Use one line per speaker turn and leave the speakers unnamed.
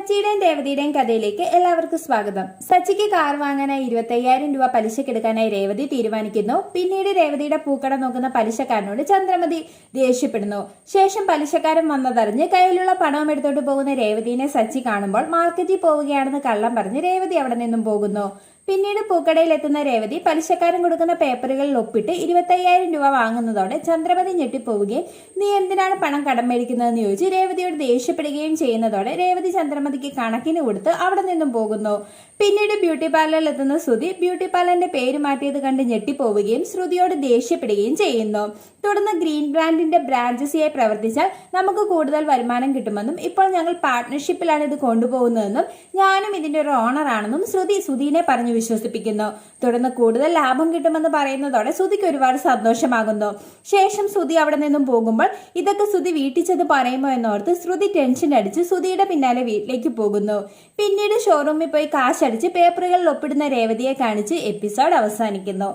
സച്ചിയുടെയും രേവതിയുടെയും കഥയിലേക്ക് എല്ലാവർക്കും സ്വാഗതം. സച്ചിക്ക് കാർ വാങ്ങാനായി 25,000 രൂപ പലിശക്കെടുക്കാനായി രേവതി തീരുമാനിക്കുന്നു. പിന്നീട് രേവതിയുടെ പൂക്കട നോക്കുന്ന പലിശക്കാരനോട് ചന്ദ്രമതി ദേഷ്യപ്പെടുന്നു. ശേഷം പലിശക്കാരൻ വന്നതറിഞ്ഞ് കയ്യിലുള്ള പണവും എടുത്തോട്ട് പോകുന്ന രേവതിയെ സച്ചി കാണുമ്പോൾ മാർക്കറ്റിൽ പോവുകയാണെന്ന് കള്ളം പറഞ്ഞ് രേവതി അവിടെ നിന്നും പോകുന്നു. പിന്നീട് പൂക്കടയിൽ എത്തുന്ന രേവതി പലിശക്കാരൻ കൊടുക്കുന്ന പേപ്പറുകളിൽ ഒപ്പിട്ട് 25,000 രൂപ വാങ്ങുന്നതോടെ ചന്ദ്രമതി ഞെട്ടിപ്പോവുകയും നീ എന്തിനാണ് പണം കടം മേടിക്കുന്നതെന്ന് ചോദിച്ച് രേവതിയോട് ദേഷ്യപ്പെടുകയും ചെയ്യുന്നതോടെ രേവതി ചന്ദ്രമതിക്ക് കണക്കിന് കൊടുത്ത് അവിടെ നിന്നും പോകുന്നു. പിന്നീട് ബ്യൂട്ടി പാർലറിൽ എത്തുന്ന ശ്രുതി ബ്യൂട്ടി പാർലറിന്റെ പേര് മാറ്റിയത് കണ്ട് ഞെട്ടിപ്പോവുകയും ശ്രുതിയോട് ദേഷ്യപ്പെടുകയും ചെയ്യുന്നു. തുടർന്ന് ഗ്രീൻ ബ്രാൻഡിന്റെ ബ്രാഞ്ചസിയായി പ്രവർത്തിച്ചാൽ നമുക്ക് കൂടുതൽ വരുമാനം കിട്ടുമെന്നും ഇപ്പോൾ ഞങ്ങൾ പാർട്ട്ണർഷിപ്പിലാണ് ഇത് കൊണ്ടുപോകുന്നതെന്നും ഞാനും ഇതിന്റെ ഒരു ഓണർ ആണെന്നും ശ്രുതിനെ പറഞ്ഞു വിശ്വസിപ്പിക്കുന്നു. തുടർന്ന് കൂടുതൽ ലാഭം കിട്ടുമെന്ന് പറയുന്നതോടെ ശ്രുതിക്ക് ഒരുപാട് സന്തോഷമാകുന്നു. ശേഷം ശ്രുതി അവിടെ നിന്നും പോകുമ്പോൾ ഇതൊക്കെ ശ്രുതി വീട്ടിൽ ചെന്ന് പറയുമോ എന്നോർത്ത് ശ്രുതി ടെൻഷൻ അടിച്ച് ശ്രുതിയുടെ പിന്നാലെ വീട്ടിലേക്ക് പോകുന്നു. പിന്നീട് ഷോറൂമിൽ പോയി കാശടിച്ച് പേപ്പറുകളിൽ ഒപ്പിടുന്ന രേവതിയെ കാണിച്ച് എപ്പിസോഡ് അവസാനിക്കുന്നു.